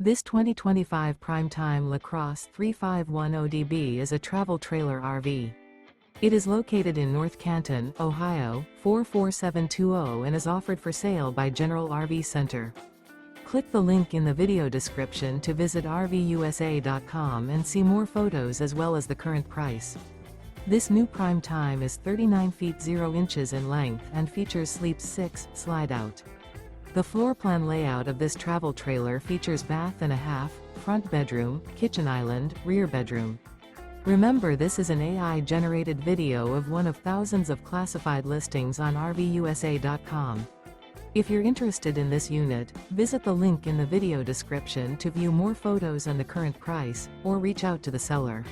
This 2025 Prime Time LaCrosse 3510DB is a travel trailer RV. It is located in North Canton, Ohio, 44720 and is offered for sale by General RV Center. Click the link in the video description to visit RVUSA.com and see more photos as well as the current price. This new Prime Time is 39 feet 0 inches in length and features Sleep 6 Slideout. The floor plan layout of this travel trailer features bath and a half, front bedroom, kitchen island, rear bedroom. Remember, this is an AI-generated video of one of thousands of classified listings on RVUSA.com. If you're interested in this unit, visit the link in the video description to view more photos and the current price, or reach out to the seller.